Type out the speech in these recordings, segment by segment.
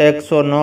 109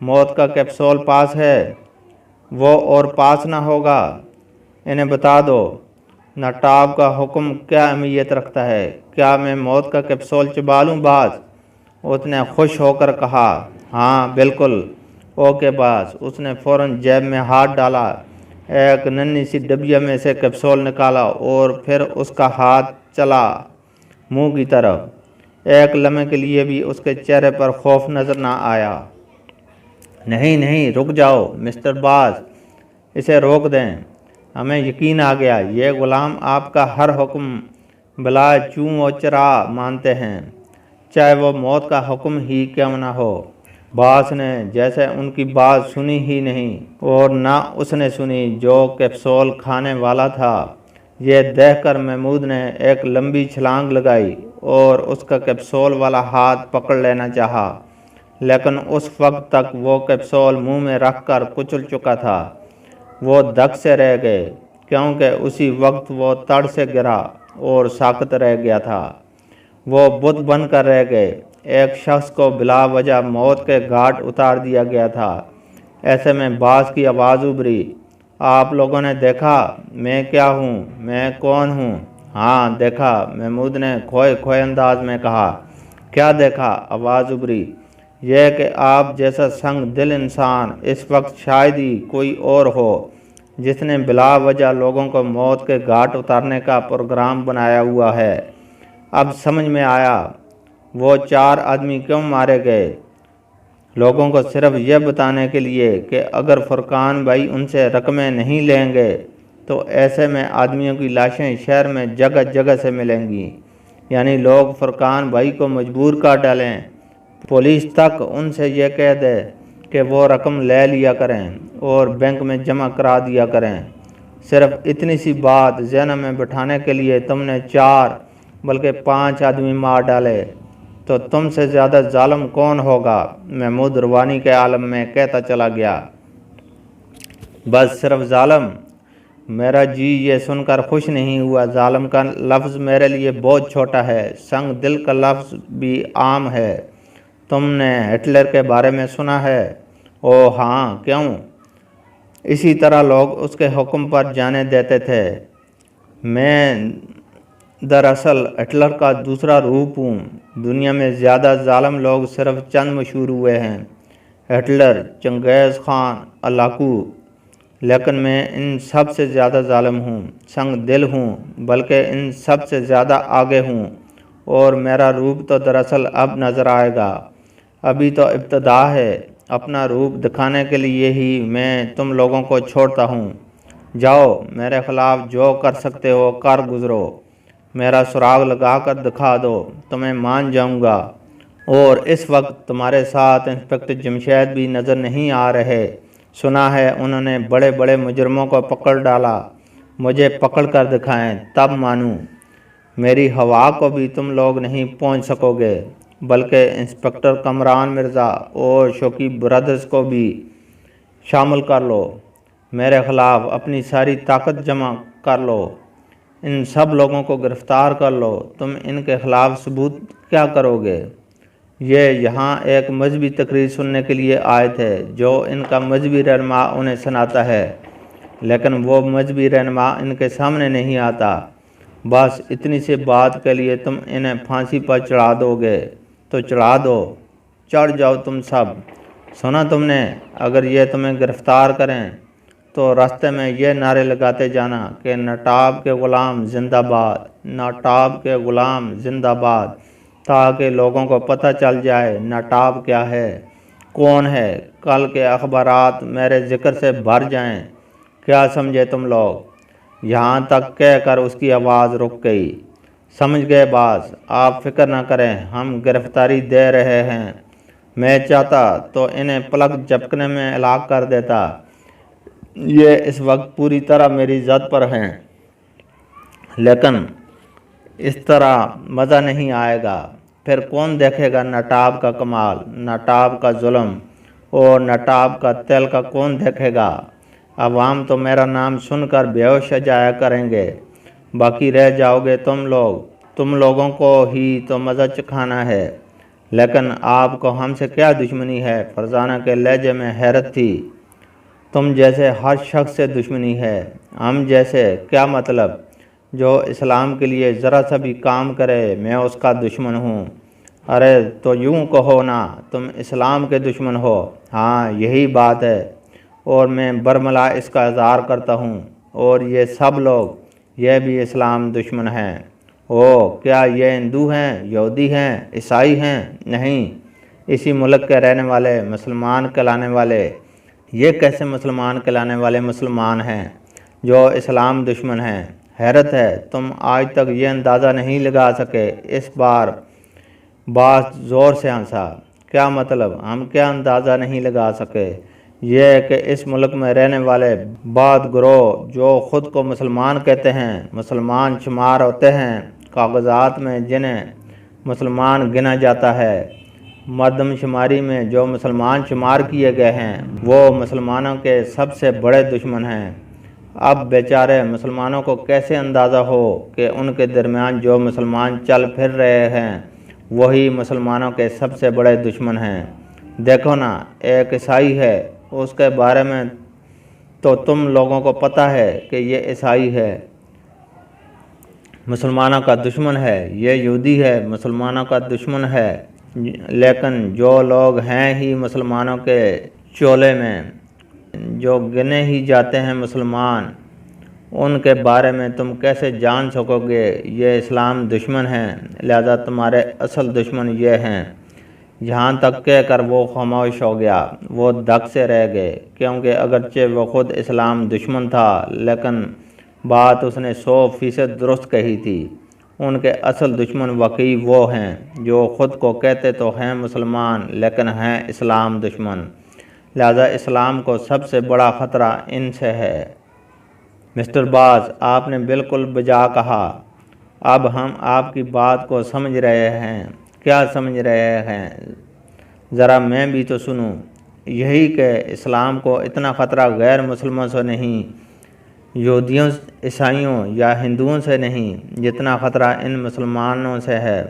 موت کا کیپسول پاس ہے، وہ اور پاس نہ ہوگا، انہیں بتا دو۔ نٹاب کا حکم کیا اہمیت رکھتا ہے؟ کیا میں موت کا کیپسول چبا لوں باز؟ اس نے خوش ہو کر کہا، ہاں بالکل، اوکے باز۔ اس نے فوراً جیب میں ہاتھ ڈالا، ایک ننھی سی ڈبیا میں سے کیپسول نکالا اور پھر اس کا ہاتھ چلا منہ کی طرف۔ ایک لمحے کے لیے بھی اس کے چہرے پر خوف نظر نہ آیا۔ نہیں نہیں، رک جاؤ مسٹر باز، اسے روک دیں۔ ہمیں یقین آ گیا، یہ غلام آپ کا ہر حکم بلا چوں و چرا مانتے ہیں، چاہے وہ موت کا حکم ہی کیوں نہ ہو۔ باز نے جیسے ان کی بات سنی ہی نہیں اور نہ اس نے سنی جو کیپسول کھانے والا تھا۔ یہ دیکھ کر محمود نے ایک لمبی چھلانگ لگائی اور اس کا کیپسول والا ہاتھ پکڑ لینا چاہا، لیکن اس وقت تک وہ کیپسول منہ میں رکھ کر کچل چکا تھا۔ وہ دھک سے رہ گئے کیونکہ اسی وقت وہ تڑ سے گرا اور ساکت رہ گیا تھا۔ وہ بت بن کر رہ گئے۔ ایک شخص کو بلا وجہ موت کے گھاٹ اتار دیا گیا تھا۔ ایسے میں باز کی آواز ابھری، آپ لوگوں نے دیکھا میں کیا ہوں، میں کون ہوں؟ ہاں دیکھا، محمود نے کھوئے انداز میں کہا۔ کیا دیکھا؟ آواز ابھری، یہ کہ آپ جیسا سنگ دل انسان اس وقت شاید ہی کوئی اور ہو جس نے بلا وجہ لوگوں کو موت کے گھاٹ اتارنے کا پروگرام بنایا ہوا ہے۔ اب سمجھ میں آیا وہ 4 آدمی کیوں مارے گئے، لوگوں کو صرف یہ بتانے کے لیے کہ اگر فرقان بھائی ان سے رقمیں نہیں لیں گے تو ایسے میں آدمیوں کی لاشیں شہر میں جگہ جگہ سے ملیں گی، یعنی لوگ فرقان بھائی کو مجبور کر ڈالیں، پولیس تک ان سے یہ کہہ دے کہ وہ رقم لے لیا کریں اور بینک میں جمع کرا دیا کریں۔ صرف اتنی سی بات ذہن میں بٹھانے کے لیے تم نے 4 بلکہ 5 آدمی مار ڈالے، تو تم سے زیادہ ظالم کون ہوگا؟ محمود روانی کے عالم میں کہتا چلا گیا۔ بس صرف ظالم؟ میرا جی یہ سن کر خوش نہیں ہوا۔ ظالم کا لفظ میرے لیے بہت چھوٹا ہے، سنگ دل کا لفظ بھی عام ہے۔ تم نے ہٹلر کے بارے میں سنا ہے؟ اوہ ہاں، کیوں؟ اسی طرح لوگ اس کے حکم پر جانے دیتے تھے۔ میں دراصل ہٹلر کا دوسرا روپ ہوں۔ دنیا میں زیادہ ظالم لوگ صرف چند مشہور ہوئے ہیں، ہٹلر، چنگیز خان، ہلاکو، لیکن میں ان سب سے زیادہ ظالم ہوں، سنگ دل ہوں، بلکہ ان سب سے زیادہ آگے ہوں، اور میرا روپ تو دراصل اب نظر آئے گا۔ ابھی تو ابتدا ہے۔ اپنا روپ دکھانے کے لیے ہی میں تم لوگوں کو چھوڑتا ہوں۔ جاؤ، میرے خلاف جو کر سکتے ہو کر گزرو، میرا سراغ لگا کر دکھا دو، تمہیں مان جاؤں گا۔ اور اس وقت تمہارے ساتھ انسپکٹر جمشید بھی نظر نہیں آ رہے؟ سنا ہے انہوں نے بڑے بڑے مجرموں کو پکڑ ڈالا۔ مجھے پکڑ کر دکھائیں تب مانوں۔ میری ہوا کو بھی تم لوگ نہیں پہنچ سکو گے، بلکہ انسپکٹر کامران مرزا اور شوقی برادرز کو بھی شامل کر لو۔ میرے خلاف اپنی ساری طاقت جمع کر لو، ان سب لوگوں کو گرفتار کر لو۔ تم ان کے خلاف ثبوت کیا کرو گے؟ یہ یہاں ایک مذہبی تقریر سننے کے لیے آئے تھے جو ان کا مذہبی رہنما انہیں سناتا ہے، لیکن وہ مذہبی رہنما ان کے سامنے نہیں آتا۔ بس اتنی سی بات کے لیے تم انہیں پھانسی پر چڑھا دو گے تو چڑھا دو، چڑھ جاؤ تم سب۔ سنا تم نے؟ اگر یہ تمہیں گرفتار کریں تو راستے میں یہ نعرے لگاتے جانا کہ نٹاب کے غلام زندہ باد، نٹاب کے غلام زندہ باد، تاکہ لوگوں کو پتہ چل جائے نٹاب کیا ہے، کون ہے، کل کے اخبارات میرے ذکر سے بھر جائیں۔ کیا سمجھے تم لوگ؟ یہاں تک کہہ کر اس کی آواز رک گئی۔ سمجھ گئے باز، آپ فکر نہ کریں، ہم گرفتاری دے رہے ہیں۔ میں چاہتا تو انہیں پلک جھپکنے میں ہلاک کر دیتا۔ یہ اس وقت پوری طرح میری ذات پر ہیں، لیکن اس طرح مزہ نہیں آئے گا۔ پھر کون دیکھے گا نٹاب کا کمال، نٹاب کا ظلم اور نٹاب کا تہلکہ کون دیکھے گا؟ عوام تو میرا نام سن کر بے ہوش جایا کریں گے، باقی رہ جاؤ گے تم لوگ۔ تم لوگوں کو ہی تو مزہ چکھانا ہے۔ لیکن آپ کو ہم سے کیا دشمنی ہے؟ فرزانہ کے لہجے میں حیرت تھی۔ تم جیسے ہر شخص سے دشمنی ہے۔ ہم جیسے؟ کیا مطلب؟ جو اسلام کے لیے ذرا سا بھی کام کرے میں اس کا دشمن ہوں۔ ارے تو یوں کہو نا، تم اسلام کے دشمن ہو۔ ہاں یہی بات ہے، اور میں برملا اس کا اظہار کرتا ہوں۔ اور یہ سب لوگ، یہ بھی اسلام دشمن ہیں۔ کیا یہ ہندو ہیں، یہودی ہیں، عیسائی ہیں؟ نہیں، اسی ملک کے رہنے والے مسلمان کہلانے والے۔ یہ کیسے مسلمان کہلانے والے مسلمان ہیں جو اسلام دشمن ہیں؟ حیرت ہے تم آج تک یہ اندازہ نہیں لگا سکے۔ اس بار باز زور سے ہنسا۔ کیا مطلب؟ ہم کیا اندازہ نہیں لگا سکے؟ یہ کہ اس ملک میں رہنے والے بعض گروہ جو خود کو مسلمان کہتے ہیں، مسلمان شمار ہوتے ہیں، کاغذات میں جنہیں مسلمان گنا جاتا ہے، مردم شماری میں جو مسلمان شمار کیے گئے ہیں، وہ مسلمانوں کے سب سے بڑے دشمن ہیں۔ اب بیچارے مسلمانوں کو کیسے اندازہ ہو کہ ان کے درمیان جو مسلمان چل پھر رہے ہیں وہی مسلمانوں کے سب سے بڑے دشمن ہیں۔ دیکھو نا، ایک عیسائی ہے، اس کے بارے میں تو تم لوگوں کو پتہ ہے کہ یہ عیسائی ہے، مسلمانوں کا دشمن ہے۔ یہ یہودی ہے، مسلمانوں کا دشمن ہے۔ لیکن جو لوگ ہیں ہی مسلمانوں کے چولے میں، جو گنے ہی جاتے ہیں مسلمان، ان کے بارے میں تم کیسے جان سکو گے یہ اسلام دشمن ہیں؟ لہذا تمہارے اصل دشمن یہ ہیں۔ یہاں تک کہہ کر وہ خاموش ہو گیا۔ وہ دک سے رہ گئے، کیونکہ اگرچہ وہ خود اسلام دشمن تھا لیکن بات اس نے 100% درست کہی تھی۔ ان کے اصل دشمن واقعی وہ ہیں جو خود کو کہتے تو ہیں مسلمان لیکن ہیں اسلام دشمن۔ لہذا اسلام کو سب سے بڑا خطرہ ان سے ہے۔ مسٹر باز، آپ نے بالکل بجا کہا۔ اب ہم آپ کی بات کو سمجھ رہے ہیں۔ کیا سمجھ رہے ہیں؟ ذرا میں بھی تو سنوں۔ یہی کہ اسلام کو اتنا خطرہ غیر مسلموں سے نہیں، یہودیوں، عیسائیوں یا ہندوؤں سے نہیں، جتنا خطرہ ان مسلمانوں سے ہے،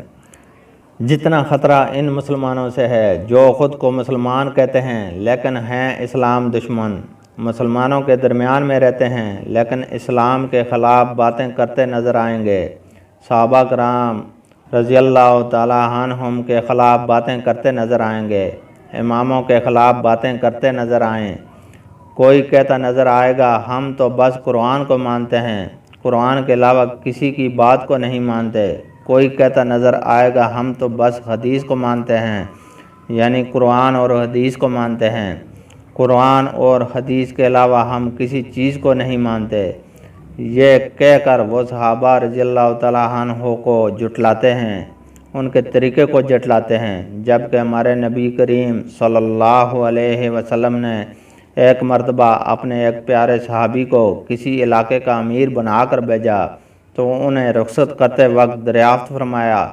جتنا خطرہ ان مسلمانوں سے ہے جو خود کو مسلمان کہتے ہیں لیکن ہیں اسلام دشمن، مسلمانوں کے درمیان میں رہتے ہیں لیکن اسلام کے خلاف باتیں کرتے نظر آئیں گے۔ صحابہ کرام رضی اللہ تعالیٰ عنہم کے خلاف باتیں کرتے نظر آئیں گے، اماموں کے خلاف باتیں کرتے نظر آئیں۔ کوئی کہتا نظر آئے گا ہم تو بس قرآن کو مانتے ہیں، قرآن کے علاوہ کسی کی بات کو نہیں مانتے۔ کوئی کہتا نظر آئے گا ہم تو بس حدیث کو مانتے ہیں، یعنی قرآن اور حدیث کو مانتے ہیں، قرآن اور حدیث کے علاوہ ہم کسی چیز کو نہیں مانتے۔ یہ کہہ کر وہ صحابہ رضی اللہ تعالیٰ عنہ کو جھٹلاتے ہیں، ان کے طریقے کو جھٹلاتے ہیں، جبکہ ہمارے نبی کریم صلی اللہ علیہ وسلم نے ایک مرتبہ اپنے ایک پیارے صحابی کو کسی علاقے کا امیر بنا کر بھیجا تو انہیں رخصت کرتے وقت دریافت فرمایا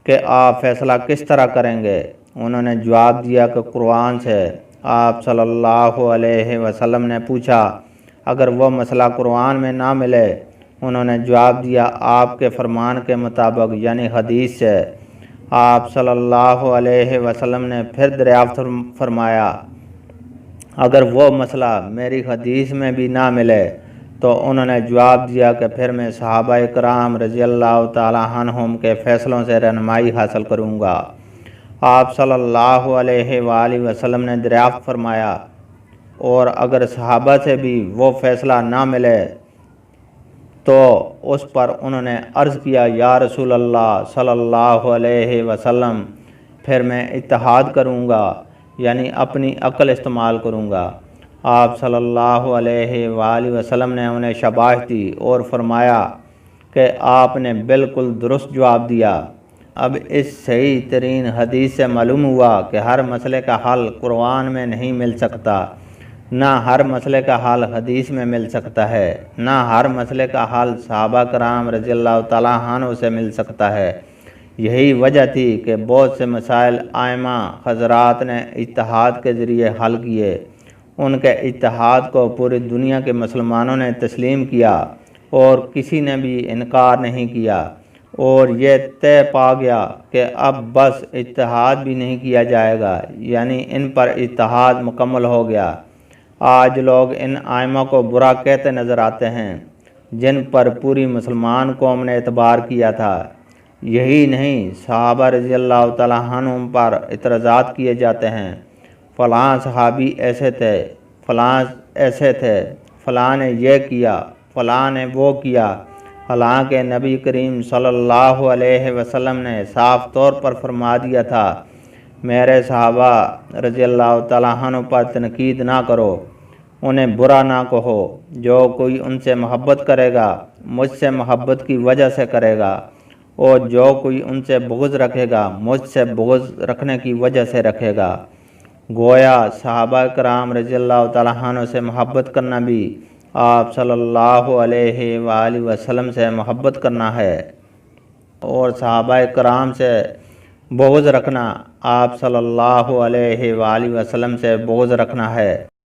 کہ آپ فیصلہ کس طرح کریں گے؟ انہوں نے جواب دیا کہ قرآن سے۔ آپ صلی اللہ علیہ وسلم نے پوچھا اگر وہ مسئلہ قرآن میں نہ ملے؟ انہوں نے جواب دیا آپ کے فرمان کے مطابق یعنی حدیث سے۔ آپ صلی اللہ علیہ وسلم نے پھر دریافت فرمایا اگر وہ مسئلہ میری حدیث میں بھی نہ ملے؟ تو انہوں نے جواب دیا کہ پھر میں صحابہ کرام رضی اللہ تعالیٰ عنہم کے فیصلوں سے رہنمائی حاصل کروں گا۔ آپ صلی اللہ علیہ وآلہ وسلم نے دریافت فرمایا اور اگر صحابہ سے بھی وہ فیصلہ نہ ملے تو اس پر انہوں نے عرض کیا یا رسول اللہ صلی اللہ علیہ وسلم پھر میں اتحاد کروں گا، یعنی اپنی عقل استعمال کروں گا۔ آپ صلی اللہ علیہ وآلہ وسلم نے انہیں شاباش دی اور فرمایا کہ آپ نے بالکل درست جواب دیا۔ اب اس صحیح ترین حدیث سے معلوم ہوا کہ ہر مسئلے کا حل قرآن میں نہیں مل سکتا، نہ ہر مسئلے کا حل حدیث میں مل سکتا ہے، نہ ہر مسئلے کا حل صحابہ کرام رضی اللہ تعالیٰ عنہ سے مل سکتا ہے۔ یہی وجہ تھی کہ بہت سے مسائل ائمہ حضرات نے اتحاد کے ذریعے حل کیے۔ ان کے اتحاد کو پوری دنیا کے مسلمانوں نے تسلیم کیا اور کسی نے بھی انکار نہیں کیا۔ اور یہ طے پا گیا کہ اب بس اتحاد بھی نہیں کیا جائے گا، یعنی ان پر اتحاد مکمل ہو گیا۔ آج لوگ ان ائمہ کو برا کہتے نظر آتے ہیں جن پر پوری مسلمان قوم نے اعتبار کیا تھا۔ یہی نہیں، صحابہ رضی اللہ تعالیٰ عنہم پر اعتراضات کیے جاتے ہیں، فلاں صحابی ایسے تھے، فلاں ایسے تھے، فلاں نے یہ کیا، فلاں نے وہ کیا، حالانکہ نبی کریم صلی اللہ علیہ وسلم نے صاف طور پر فرما دیا تھا، میرے صحابہ رضی اللہ تعالیٰ عنہ پر تنقید نہ کرو، انہیں برا نہ کہو، جو کوئی ان سے محبت کرے گا مجھ سے محبت کی وجہ سے کرے گا، اور جو کوئی ان سے بغض رکھے گا مجھ سے بغض رکھنے کی وجہ سے رکھے گا۔ گویا صحابہ کرام رضی اللہ تعالیٰ عنہ سے محبت کرنا بھی آپ صلی اللہ علیہ وآلہ وسلم سے محبت کرنا ہے، اور صحابہ کرام سے بغض رکھنا آپ صلی اللہ علیہ وآلہ وسلم سے بغض رکھنا ہے۔